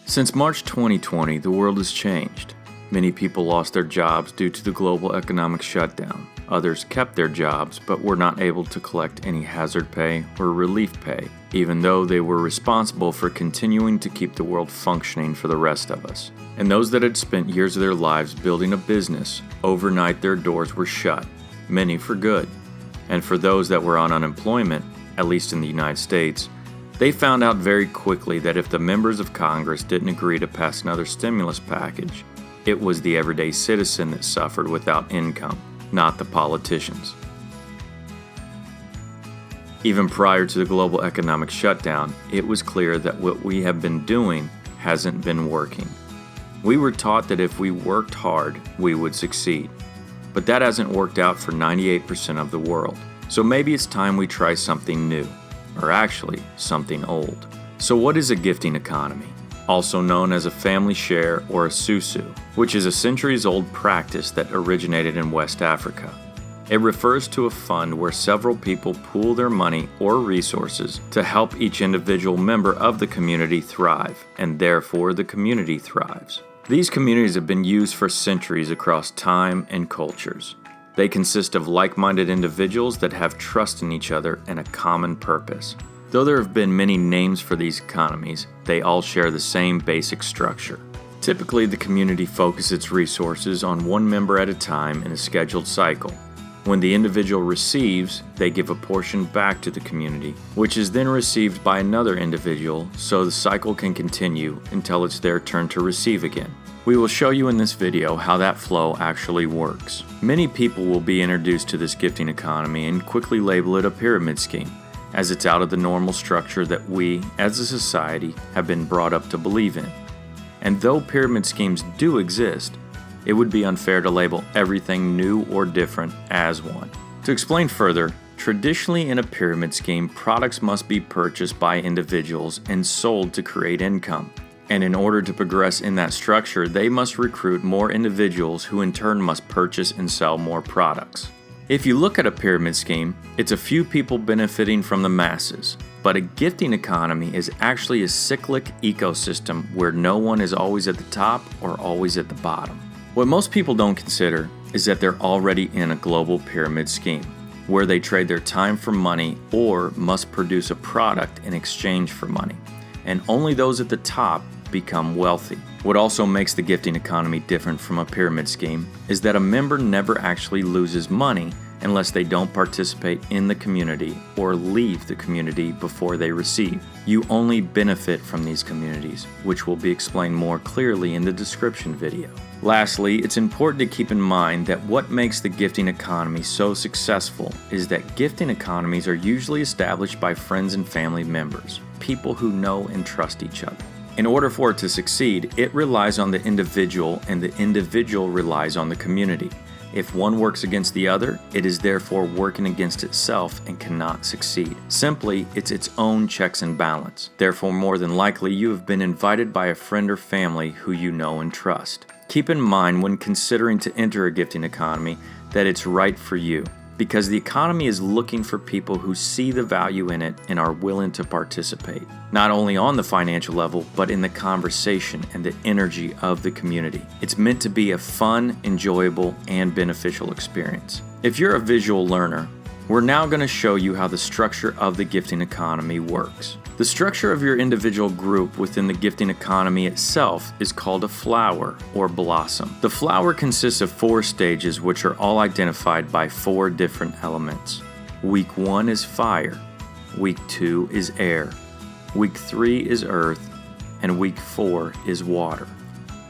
Since March 2020, the world has changed. Many people lost their jobs due to the global economic shutdown. Others kept their jobs but were not able to collect any hazard pay or relief pay, even though they were responsible for continuing to keep the world functioning for the rest of us. And those that had spent years of their lives building a business, overnight their doors were shut, many for good. And for those that were on unemployment, at least in the United States, they found out very quickly that if the members of Congress didn't agree to pass another stimulus package, it was the everyday citizen that suffered without income, not the politicians. Even prior to the global economic shutdown, it was clear that what we have been doing hasn't been working. We were taught that if we worked hard, we would succeed. But that hasn't worked out for 98% of the world. So maybe it's time we try something new, or actually something old. So what is a gifting economy? Also known as a family share or a susu, which is a centuries-old practice that originated in West Africa. It refers to a fund where several people pool their money or resources to help each individual member of the community thrive, and therefore the community thrives. These communities have been used for centuries across time and cultures. They consist of like-minded individuals that have trust in each other and a common purpose. Though there have been many names for these economies, they all share the same basic structure. Typically, the community focuses its resources on one member at a time in a scheduled cycle. When the individual receives, they give a portion back to the community, which is then received by another individual, so the cycle can continue until it's their turn to receive again. We will show you in this video how that flow actually works. Many people will be introduced to this gifting economy and quickly label it a pyramid scheme, as it's out of the normal structure that we, as a society, have been brought up to believe in. And though pyramid schemes do exist, it would be unfair to label everything new or different as one. To explain further, traditionally in a pyramid scheme, products must be purchased by individuals and sold to create income. And in order to progress in that structure, they must recruit more individuals who in turn must purchase and sell more products. If you look at a pyramid scheme, it's a few people benefiting from the masses. But a gifting economy is actually a cyclic ecosystem where no one is always at the top or always at the bottom. What most people don't consider is that they're already in a global pyramid scheme, where they trade their time for money or must produce a product in exchange for money. And only those at the top become wealthy. What also makes the gifting economy different from a pyramid scheme is that a member never actually loses money unless they don't participate in the community or leave the community before they receive. You only benefit from these communities, which will be explained more clearly in the description video. Lastly, it's important to keep in mind that what makes the gifting economy so successful is that gifting economies are usually established by friends and family members, people who know and trust each other. In order for it to succeed, it relies on the individual, and the individual relies on the community. If one works against the other, it is therefore working against itself and cannot succeed. Simply, it's its own checks and balance. Therefore, more than likely, you have been invited by a friend or family who you know and trust. Keep in mind when considering to enter a gifting economy that it's right for you, because the economy is looking for people who see the value in it and are willing to participate, not only on the financial level, but in the conversation and the energy of the community. It's meant to be a fun, enjoyable, and beneficial experience. If you're a visual learner, we're now going to show you how the structure of the gifting economy works. The structure of your individual group within the gifting economy itself is called a flower or blossom. The flower consists of 4 stages, which are all identified by 4 different elements. Week 1 is fire, week 2 is air, week 3 is earth, and week 4 is water.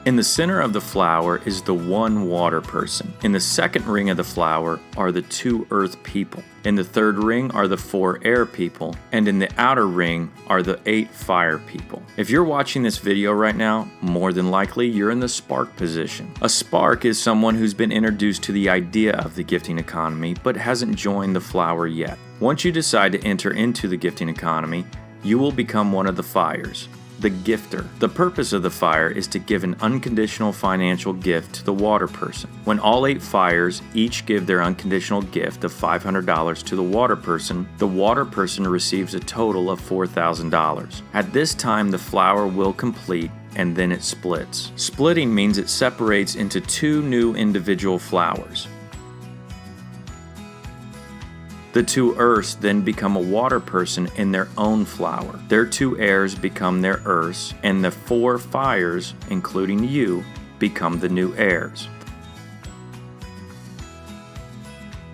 In the center of the flower is the one water person. In the second ring of the flower are the 2 earth people. In the third ring are the 4 air people. And in the outer ring are the 8 fire people. If you're watching this video right now, more than likely you're in the spark position. A spark is someone who's been introduced to the idea of the gifting economy but hasn't joined the flower yet. Once you decide to enter into the gifting economy, you will become one of the fires. The gifter. The purpose of the fire is to give an unconditional financial gift to the water person. When all 8 fires each give their unconditional gift of $500 to the water person receives a total of $4,000. At this time, the flower will complete and then it splits. Splitting means it separates into two new individual flowers. The two earths then become a water person in their own flower. Their two airs become their earths, and the four fires, including you, become the new airs.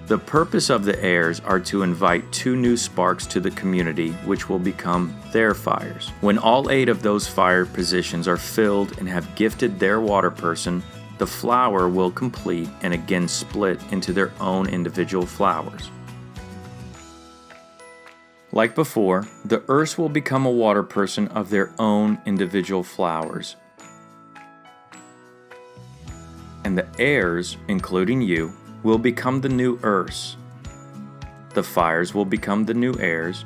The purpose of the airs are to invite two new sparks to the community, which will become their fires. When all 8 of those fire positions are filled and have gifted their water person, the flower will complete and again split into their own individual flowers. Like before, the earths will become a water person of their own individual flowers. And the airs, including you, will become the new earths. The fires will become the new airs,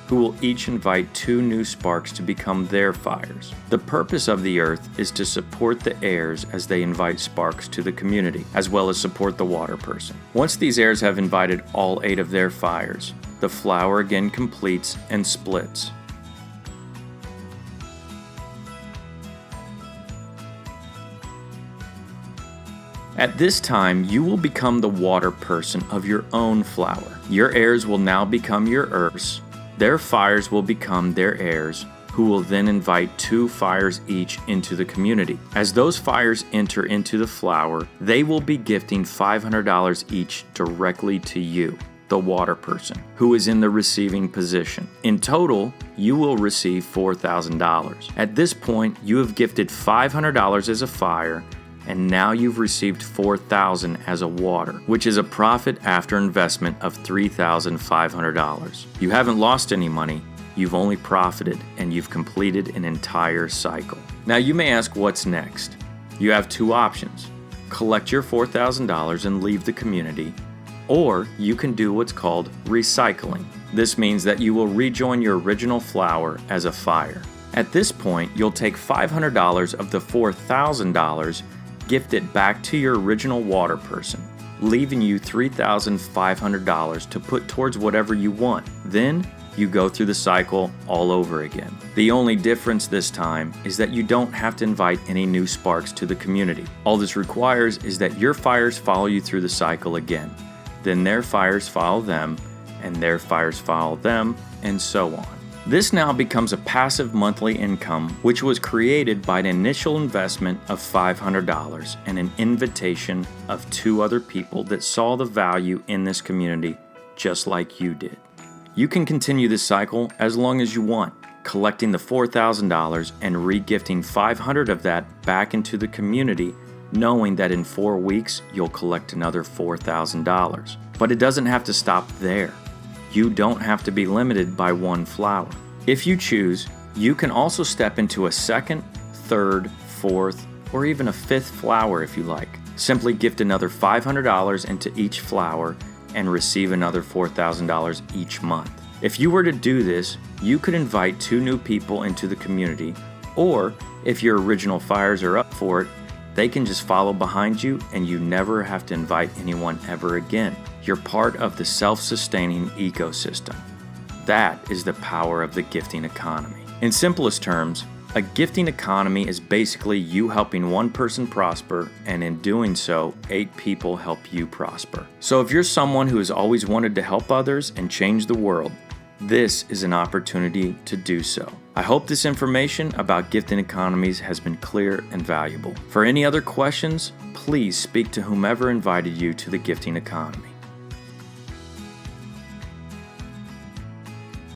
who will each invite 2 new sparks to become their fires. The purpose of the earth is to support the airs as they invite sparks to the community, as well as support the water person. Once these airs have invited all 8 of their fires, the flower again completes and splits. At this time, you will become the water person of your own flower. Your airs will now become your earths. Their fires will become their heirs, who will then invite 2 fires each into the community. As those fires enter into the flower, they will be gifting $500 each directly to you, the water person, who is in the receiving position. In total, you will receive $4,000. At this point, you have gifted $500 as a fire, and now you've received $4,000 as a water, which is a profit after investment of $3,500. You haven't lost any money, you've only profited, and you've completed an entire cycle. Now you may ask, what's next? You have 2 options. Collect your $4,000 and leave the community, or you can do what's called recycling. This means that you will rejoin your original flower as a fire. At this point, you'll take $500 of the $4,000, gift it back to your original water person, leaving you $3,500 to put towards whatever you want. Then you go through the cycle all over again. The only difference this time is that you don't have to invite any new sparks to the community. All this requires is that your fires follow you through the cycle again. Then their fires follow them, and their fires follow them, and so on. This now becomes a passive monthly income, which was created by an initial investment of $500 and an invitation of 2 other people that saw the value in this community just like you did. You can continue this cycle as long as you want, collecting the $4,000 and re-gifting $500 of that back into the community, knowing that in 4 weeks you'll collect another $4,000. But it doesn't have to stop there. You don't have to be limited by 1 flower. If you choose, you can also step into a 2nd, 3rd, 4th, or even a 5th flower if you like. Simply gift another $500 into each flower and receive another $4,000 each month. If you were to do this, you could invite 2 new people into the community, or if your original fires are up for it, they can just follow behind you and you never have to invite anyone ever again. You're part of the self-sustaining ecosystem. That is the power of the gifting economy. In simplest terms, a gifting economy is basically you helping 1 person prosper, and in doing so, 8 people help you prosper. So if you're someone who has always wanted to help others and change the world, this is an opportunity to do so. I hope this information about gifting economies has been clear and valuable. For any other questions, please speak to whomever invited you to the gifting economy.